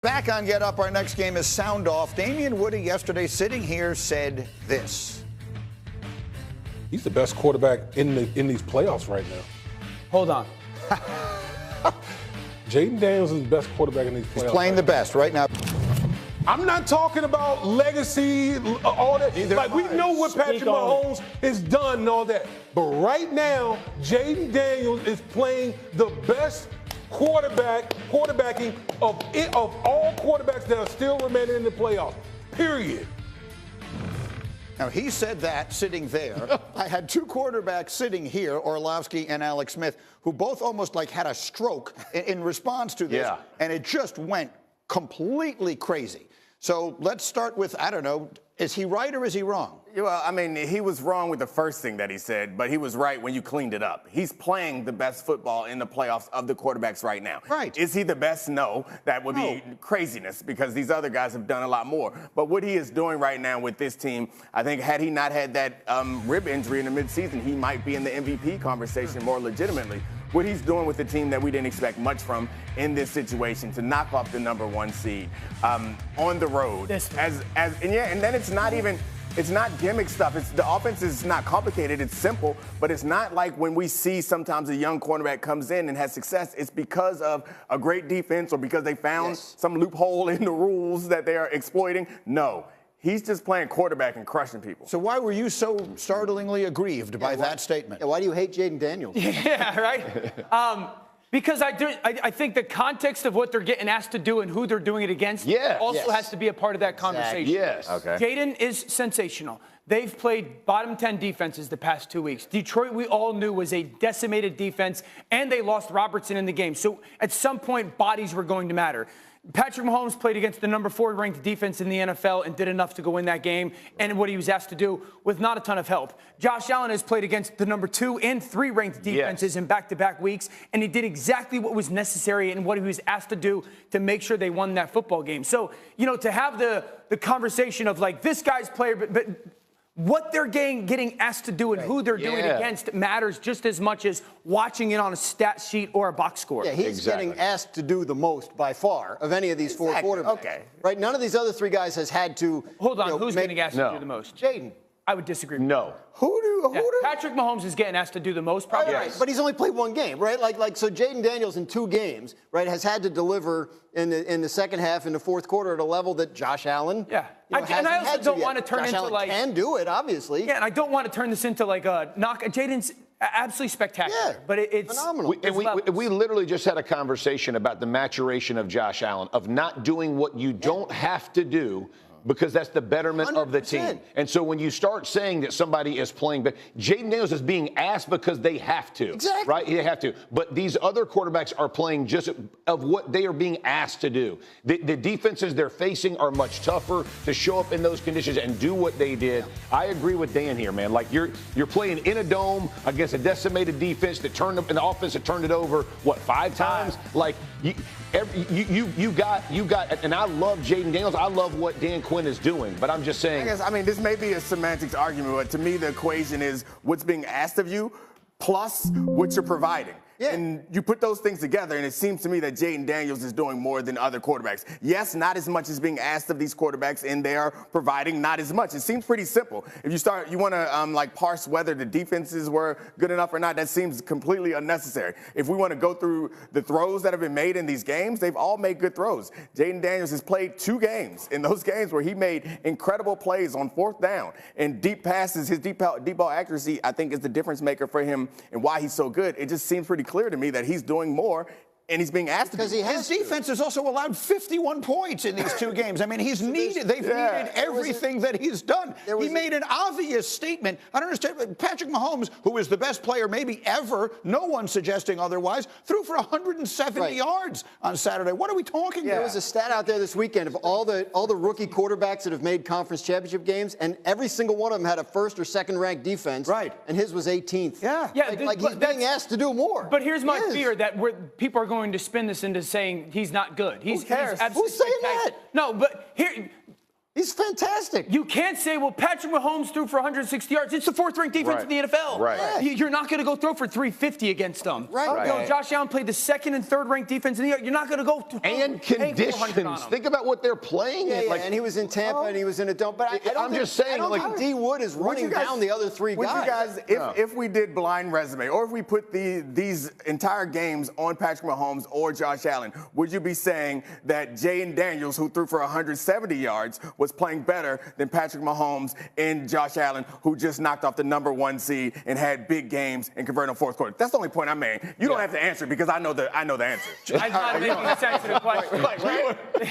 Back on Get Up, our next game is Sound Off. Damian Woody yesterday sitting here said this. He's the best quarterback in these playoffs right now. Hold on. Jayden Daniels is the best quarterback in these playoffs. He's playing the best right now. I'm not talking about legacy, all that. Like, we know what Patrick Mahomes has done and all that. But right now, Jayden Daniels is playing the best quarterbacking of all quarterbacks that are still remaining in the playoffs, period. Now, he said that sitting there. I had two quarterbacks sitting here, Orlovsky and Alex Smith, who both almost like had a stroke in response to this. Yeah. And it just went completely crazy. So let's start with, I don't know, is he right or is he wrong? Well, I mean, he was wrong with the first thing that he said, but he was right when you cleaned it up. He's playing the best football in the playoffs of the quarterbacks right now. Right. Is he the best? No. That would be craziness because these other guys have done a lot more. But what he is doing right now with this team, I think had he not had that rib injury in the midseason, he might be in the MVP conversation more legitimately. What he's doing with the team that we didn't expect much from in this situation to knock off the #1 seed on the road. And then it's not even. It's not gimmick stuff. The offense is not complicated. It's simple, but it's not like when we see sometimes a young cornerback comes in and has success. It's because of a great defense or because they found some loophole in the rules that they are exploiting. No. He's just playing quarterback and crushing people. So why were you so startlingly aggrieved by that statement? Yeah, why do you hate Jayden Daniels? Yeah, right? Because I think the context of what they're getting asked to do and who they're doing it against also has to be a part of that conversation. Yes. Okay. Jayden is sensational. They've played bottom 10 defenses the past 2 weeks. Detroit, we all knew, was a decimated defense, and they lost Robertson in the game. So at some point, bodies were going to matter. Patrick Mahomes played against the #4 ranked defense in the NFL and did enough to go win that game and what he was asked to do with not a ton of help. Josh Allen has played against the #2 and 3 ranked defenses in back-to-back weeks, and he did exactly what was necessary and what he was asked to do to make sure they won that football game. So, you know, to have the conversation of like this guy's player, but what they're getting asked to do and who they're doing it against matters just as much as watching it on a stat sheet or a box score. Yeah, he's getting asked to do the most by far of any of these four quarterbacks. Okay. Right? None of these other three guys has had to. Hold on, who's getting asked to do the most? Jayden. I would disagree. No. Patrick Mahomes is getting asked to do the most, probably. Right, but he's only played one game, right? So Jayden Daniels in 2 games, right, has had to deliver in the second half, in the fourth quarter, at a level that Josh Allen. Yeah, and I also don't want to turn Josh into Allen like. Can do it, obviously. Yeah, and I don't want to turn this into like a knock. Jayden's absolutely spectacular, but it's phenomenal. We literally just had a conversation about the maturation of Josh Allen, of not doing what you don't have to do, because that's the betterment of the team. And so when you start saying that somebody is playing, but Jayden Daniels is being asked because they have to. Exactly. Right? They have to. But these other quarterbacks are playing just of what they are being asked to do. The defenses they're facing are much tougher to show up in those conditions and do what they did. I agree with Dan here, man. Like you're playing in a dome against a decimated defense that turned up, and the offense that turned it over, 5 times? Like you got, and I love Jayden Daniels. I love what Dan Quinn is doing, but I'm just saying. I mean, this may be a semantics argument, but to me, the equation is what's being asked of you plus what you're providing. Yeah. And you put those things together, and it seems to me that Jayden Daniels is doing more than other quarterbacks. Yes, not as much as being asked of these quarterbacks, and they are providing not as much. It seems pretty simple. If you want to parse whether the defenses were good enough or not, that seems completely unnecessary. If we want to go through the throws that have been made in these games, they've all made good throws. Jayden Daniels has played 2 games in those games where he made incredible plays on 4th down and deep passes. His deep ball accuracy, I think, is the difference maker for him and why he's so good. It just seems pretty clear to me that he's doing more, and he's being asked to. Because his defense has also allowed 51 points in these 2 games. I mean, they've needed everything that he's done. He made an obvious statement. I don't understand. Patrick Mahomes, who is the best player maybe ever, no one suggesting otherwise, threw for 170 yards on Saturday. What are we talking about? There was a stat out there this weekend of all the rookie quarterbacks that have made conference championship games, and every single one of them had a 1st or 2nd ranked defense. Right. And his was 18th. Yeah. He's being asked to do more. But here's my fear that people are going to spin this into saying he's not good. Who cares? Who's saying that? No, but here. He's fantastic. You can't say, well, Patrick Mahomes threw for 160 yards. It's the fourth-ranked defense in the NFL. Right. You're not going to go throw for 350 against them. Right. You know, Josh Allen played the second and third-ranked defense in the year. You're not going to go and hang 400 on conditions. them. Think about what they're playing. Yeah, Like, and he was in Tampa and he was in a dome. But I'm just saying, I don't like, think D. Wood is running down the other three Would guys. you guys, if we did blind resume, or if we put these entire games on Patrick Mahomes or Josh Allen, would you be saying that Jayden Daniels, who threw for 170 yards, was playing better than Patrick Mahomes and Josh Allen, who just knocked off the #1 seed and had big games and converted in the fourth quarter? That's the only point I'm making. You don't have to answer because I know the answer. I'm not making sense of the question.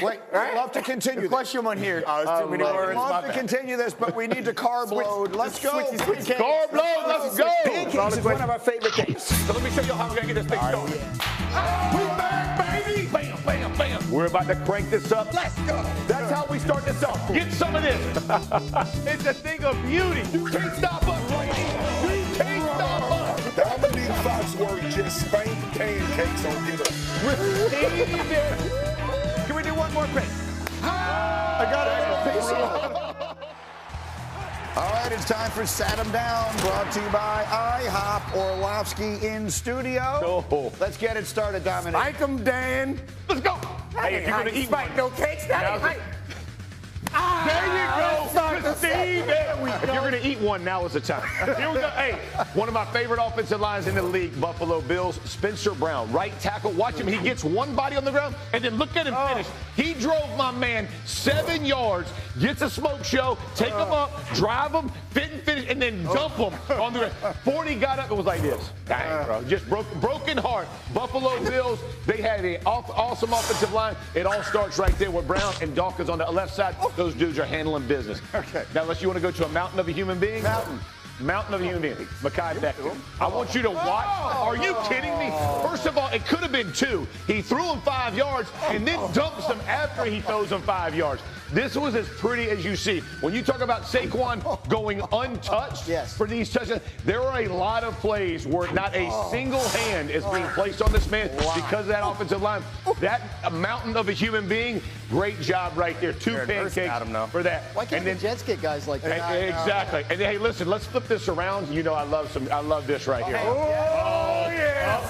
Wait, I'd love to continue. The question one here. It's too many words. I'd love to continue this, but we need to carb load. Let's go. carb load, let's go. Pancakes is one of our favorite games. So let me show you how we're going to get this thing started. We back, baby. Bam, bam, bam. We're about to crank this up. Let's go. That's how we start this off. Get some of this. It's a thing of beauty. You can't stop us right here. You can't stop us. Dominique Foxworth just spanked pancakes on get up. Receive it. Can we do one more quick? I got it. All right, it's time for Sat 'em Down, brought to you by IHOP. Orlovsky in studio. Oh. Let's get it started, Dominic. Like 'em, Dan. Let's go. Hey, if you're going to eat one. No cakes. There you go, Christine. There we go. If you're going to eat one, now is the time. Here we go. Hey, one of my favorite offensive lines in the league, Buffalo Bills, Spencer Brown, right tackle. Watch him. He gets one body on the ground, and then look at him finish. He drove my man 7 yards, gets a smoke show, take him up, drive him, fit and finish, and then dump him on the ground. 40 got up. It was like this. Dang, bro. Just broken heart. Buffalo Bills, they had an awesome offensive line. It all starts right there with Brown and Dawkins on the left side. Those dudes are handling business. Okay. Now, unless you want to go to a mountain of a human being. Mountain of a human being. Mekhi Becton. I want you to watch. Are you kidding me? First of all, it could have been 2. He threw him 5 yards and then dumps him after he throws him 5 yards. This was as pretty as you see. When you talk about Saquon going untouched for these touchdowns, there are a lot of plays where not a single hand is being placed on this man because of that offensive line. That mountain of a human being, great job right there. 2 pancakes for that. Why can't the Jets get guys like that? Exactly. And hey, listen, let's flip this around. You know I love this right here. Oh, yeah.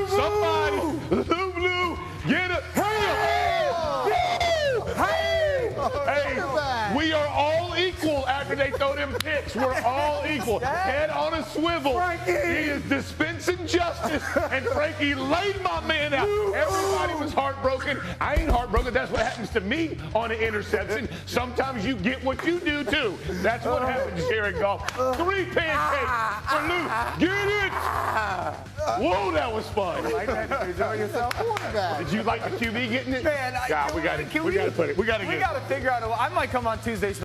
Somebody, Lou, get it. Hey, we are all equal after they throw them picks. We're all equal. Head on a swivel. Frankie. He is dispensing justice, and Frankie laid my man out. Everybody was heartbroken. I ain't heartbroken. That's what happens to me on an interception. Sometimes you get what you do, too. That's what happens here in golf. 3 pancakes for Lou. Get it. Whoa, that was fun. Like that? Did you enjoy yourself? Did you like the QB getting it? Man, God, we got to put it. We got to get it. We got to figure out. I might come on Tuesdays.